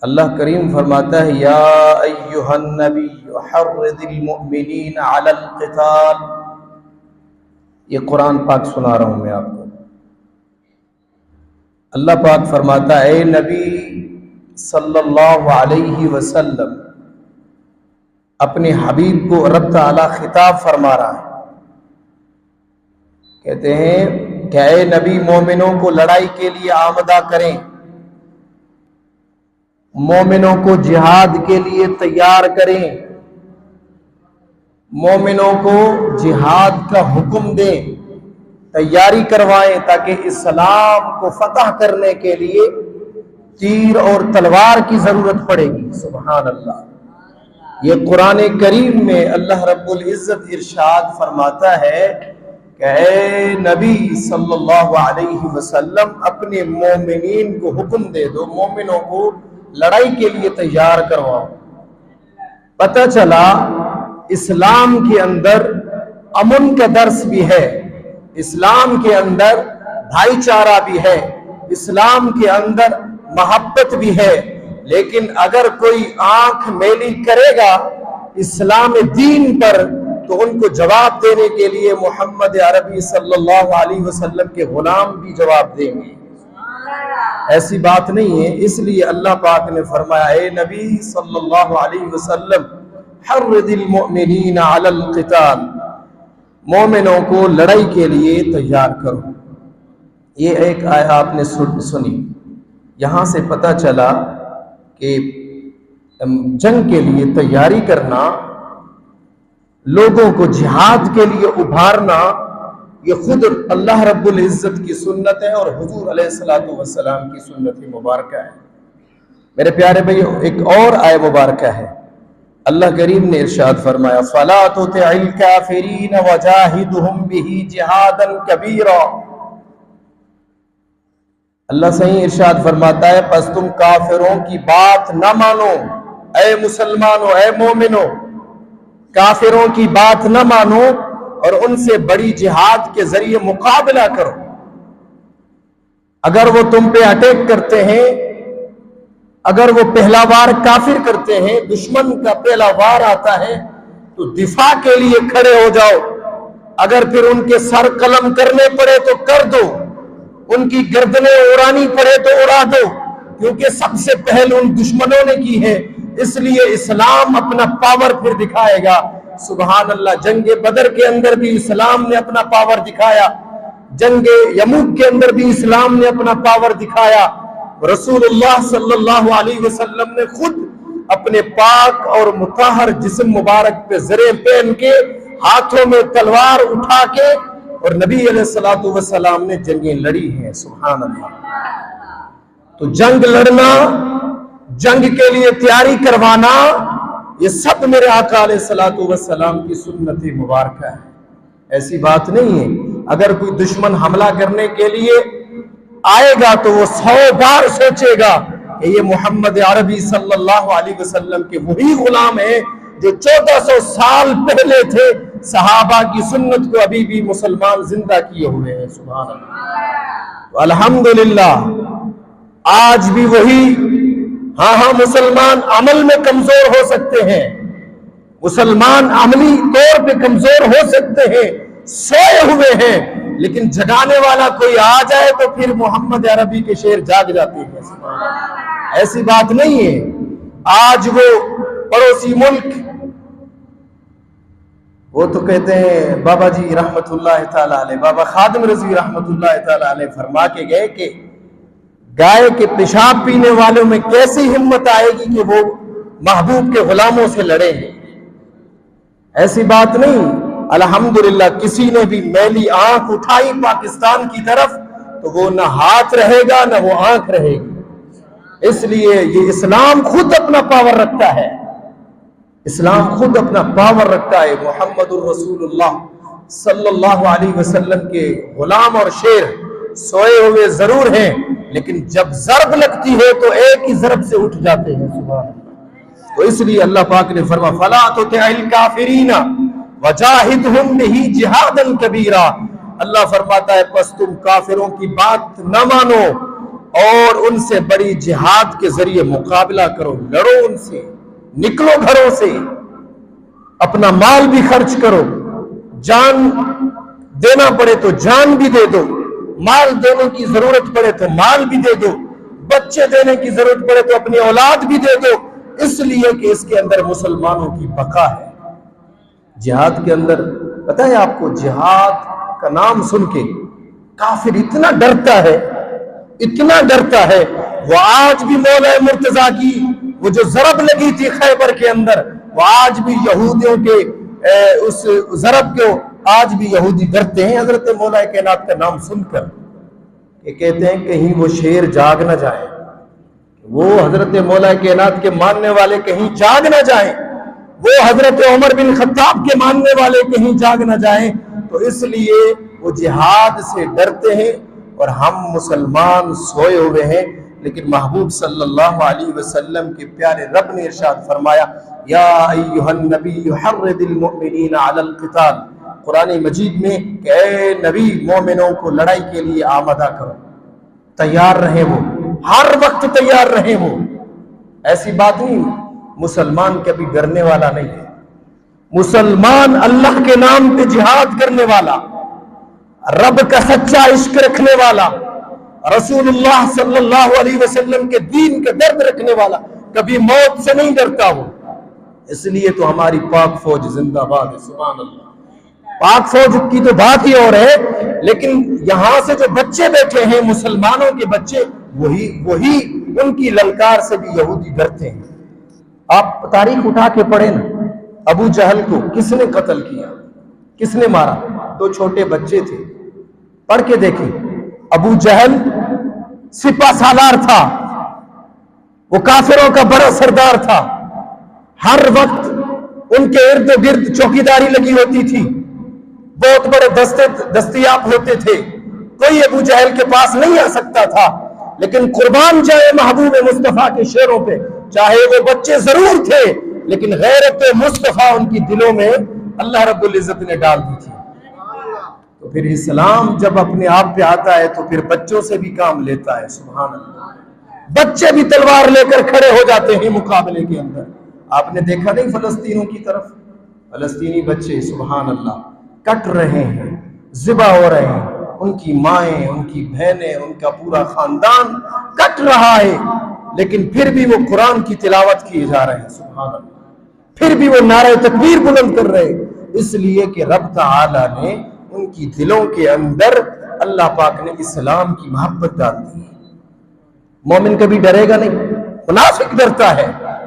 اللہ کریم فرماتا ہے یا ایھا النبی حرض المؤمنین علی القتال. یہ قرآن پاک سنا رہا ہوں میں آپ کو. اللہ پاک فرماتا ہے اے نبی صلی اللہ علیہ وسلم، اپنے حبیب کو رب تعالی خطاب فرما رہا ہے. کہتے ہیں کہ اے نبی مومنوں کو لڑائی کے لیے آمادہ کریں، مومنوں کو جہاد کے لیے تیار کریں، مومنوں کو جہاد کا حکم دیں، تیاری کروائیں، تاکہ اسلام کو فتح کرنے کے لیے تیر اور تلوار کی ضرورت پڑے گی. سبحان اللہ. یہ قرآن کریم میں اللہ رب العزت ارشاد فرماتا ہے کہ اے نبی صلی اللہ علیہ وسلم اپنے مومنین کو حکم دے دو، مومنوں کو لڑائی کے لیے تیار کرواؤ. پتہ چلا اسلام کے اندر امن کا درس بھی ہے، اسلام کے اندر بھائی چارہ بھی ہے، اسلام کے اندر محبت بھی ہے. لیکن اگر کوئی آنکھ میلی کرے گا اسلام دین پر تو ان کو جواب دینے کے لیے محمد عربی صلی اللہ علیہ وسلم کے غلام بھی جواب دیں گے. ایسی بات نہیں ہے. اس لیے اللہ پاک نے فرمایا اے نبی صلی اللہ علیہ وسلم حرض المؤمنین علی القتال، مومنوں کو لڑائی کے لیے تیار کرو. یہ ایک آیت آپ نے سنی. یہاں سے پتہ چلا کہ جنگ کے لیے تیاری کرنا، لوگوں کو جہاد کے لیے ابھارنا، یہ خود اللہ رب العزت کی سنت ہے اور حضور علیہ الصلوۃ والسلام کی سنت مبارکہ ہے. میرے پیارے بھائی ایک اور آیت مبارکہ ہے. اللہ کریم نے ارشاد فرمایا فَلَا تُطِعِ الْكَافِرِينَ وَجَاهِدْهُمْ بِهِ جِهَادًا كَبِيرًا. اللہ صحیح ارشاد فرماتا ہے پس تم کافروں کی بات نہ مانو. اے مسلمانوں، اے مومنوں، کافروں کی بات نہ مانو اور ان سے بڑی جہاد کے ذریعے مقابلہ کرو. اگر وہ تم پہ اٹیک کرتے ہیں، اگر وہ پہلا وار کافر کرتے ہیں، دشمن کا پہلا وار آتا ہے تو دفاع کے لیے کھڑے ہو جاؤ. اگر پھر ان کے سر قلم کرنے پڑے تو کر دو، ان کی گردنیں اڑانی پڑے تو اڑا دو، کیونکہ سب سے پہل ان دشمنوں نے کی ہے. اس لیے اسلام اپنا پاور پھر دکھائے گا. سبحان اللہ. جنگ بدر کے اندر بھی اسلام نے اپنا پاور دکھایا، جنگ یموک کے اندر بھی اسلام نے اپنا پاور دکھایا. رسول اللہ صلی اللہ علیہ وسلم نے خود اپنے پاک اور مطہر جسم مبارک پہ زریں پہن کے، ہاتھوں میں تلوار اٹھا کے، اور نبی علیہ الصلوۃ والسلام نے جنگیں لڑی ہیں. سبحان اللہ. تو جنگ لڑنا، جنگ کے لیے تیاری کروانا، یہ سب میرے آقا علیہ الصلوۃ والسلام کی سنت مبارکہ ہے. ایسی بات نہیں ہے. اگر کوئی دشمن حملہ کرنے کے لیے آئے گا تو وہ 100 بار سوچے گا کہ یہ محمد عربی صلی اللہ علیہ وسلم کے وہی غلام ہیں جو 1400 سال پہلے تھے. صحابہ کی سنت کو ابھی بھی مسلمان زندہ کیے ہوئے ہیں. سبحان اللہ. الحمدللہ آج بھی وہی. ہاں مسلمان عمل میں کمزور ہو سکتے ہیں، مسلمان عملی طور پہ کمزور ہو سکتے ہیں، سوئے ہوئے ہیں، لیکن جگانے والا کوئی آ جائے تو پھر محمد عربی کے شعر جاگ جاتے ہیں. سبحان اللہ. ایسی بات نہیں ہے. آج وہ پڑوسی ملک، وہ تو کہتے ہیں بابا جی رحمت اللہ تعالیٰ علیہ، بابا خادم رضوی رحمت اللہ تعالیٰ علیہ فرما کے گئے کہ گائے کے پیشاب پینے والوں میں کیسی ہمت آئے گی کہ وہ محبوب کے غلاموں سے لڑیں گے. ایسی بات نہیں. الحمدللہ کسی نے بھی میلی آنکھ اٹھائی پاکستان کی طرف تو وہ نہ ہاتھ رہے گا نہ وہ آنکھ رہے گی. اس لیے یہ اسلام خود اپنا پاور رکھتا ہے. اسلام خود اپنا پاور رکھتا ہے. محمد الرسول اللہ صلی اللہ علیہ وسلم کے غلام اور شیر سوئے ہوئے ضرور ہیں، لیکن جب ضرب لگتی ہے تو ایک ہی ضرب سے اٹھ جاتے ہیں. سبحان اللہ. تو اس لیے اللہ پاک نے فرمایا فَلَا تُطِعِ الْكَافِرِينَ وَجَاهِدْهُمْ بِهِ جِهَادًا كَبِيرًا. اللہ فرماتا ہے پس تم کافروں کی بات نہ مانو اور ان سے بڑی جہاد کے ذریعے مقابلہ کرو، لڑو ان سے، نکلو گھروں سے، اپنا مال بھی خرچ کرو، جان دینا پڑے تو جان بھی دے دو، مال دینے کی ضرورت پڑے تو مال بھی دے دو، بچے دینے کی ضرورت پڑے تو اپنی اولاد بھی دے دو، اس لیے کہ اس کے اندر مسلمانوں کی بقا ہے۔ جہاد کے اندر پتہ ہے آپ کو، جہاد کا نام سن کے کافر اتنا ڈرتا ہے، اتنا ڈرتا ہے، وہ آج بھی مولا مرتضیٰ کی وہ جو ضرب لگی تھی خیبر کے اندر، وہ آج بھی یہودیوں کے اس ضرب کو آج بھی یہودی ڈرتے ہیں حضرت مولا کائنات کا نام سن کر، کہ کہتے ہیں کہیں وہ شیر جاگ نہ جائے، وہ حضرت مولا کائنات کے ماننے والے کہیں جاگ نہ جائیں، وہ حضرت عمر بن خطاب کے ماننے والے کہیں جاگ نہ جائیں، تو اس لیے وہ جہاد سے ڈرتے ہیں، اور ہم مسلمان سوئے ہوئے ہیں۔ لیکن محبوب صلی اللہ علیہ وسلم کے پیارے رب نے ارشاد فرمایا، یا ایھا النبی حرض المؤمنین علی القتال، قرآن مجید میں کہ اے نبی مومنوں کو لڑائی کے لیے آمادہ کرو، تیار رہیں، وہ ہر وقت تیار رہیں، وہ ایسی بات نہیں مسلمان کبھی ڈرنے والا نہیں ہے، مسلمان اللہ کے نام پہ جہاد کرنے والا، رب کا سچا عشق رکھنے والا، رسول اللہ صلی اللہ علیہ وسلم کے دین کے درد رکھنے والا کبھی موت سے نہیں ڈرتا ہو۔ اس لیے تو ہماری پاک فوج زندہ باد ہے، سبحان اللہ۔ پاک فوج کی تو بات ہی اور ہے، لیکن یہاں سے جو بچے بیٹھے ہیں مسلمانوں کے بچے، وہی ان کی للکار سے بھی یہودی ڈرتے ہیں۔ آپ تاریخ اٹھا کے پڑھیں نا، ابو جہل کو کس نے قتل کیا، کس نے مارا؟ دو چھوٹے بچے تھے، پڑھ کے دیکھیں۔ ابو جہل سپہ سالار تھا، وہ کافروں کا بڑا سردار تھا، ہر وقت ان کے ارد گرد چوکیداری لگی ہوتی تھی، بہت بڑے دستیاب ہوتے تھے، کوئی ابو جہل کے پاس نہیں آ سکتا تھا، لیکن قربان جائے محبوب مصطفیٰ کے شیروں پہ، چاہے وہ بچے ضرور تھے لیکن غیرت مصطفیٰ ان کی دلوں میں اللہ رب العزت نے ڈال دی تھی۔ تو پھر اسلام جب اپنے آپ پہ آتا ہے تو پھر بچوں سے بھی کام لیتا ہے، سبحان اللہ۔ بچے بھی تلوار لے کر کھڑے ہو جاتے ہیں مقابلے کے اندر۔ آپ نے دیکھا نہیں فلسطینوں کی طرف، فلسطینی بچے سبحان اللہ کٹ رہے ہیں، ذبح ہو رہے ہیں، ان کی مائیں، ان کی بہنیں، ان کا پورا خاندان کٹ رہا ہے، لیکن پھر بھی وہ قرآن کی تلاوت کیے جا رہے ہیں، سبحان اللہ۔ پھر بھی وہ نعرہ تکبیر بلند کر رہے ہیں، اس لیے کہ رب تعالی نے ان کی دلوں کے اندر اللہ پاک نے اسلام کی محبت ڈال دی ہے۔ مومن کبھی ڈرے گا نہیں، منافق ڈرتا ہے،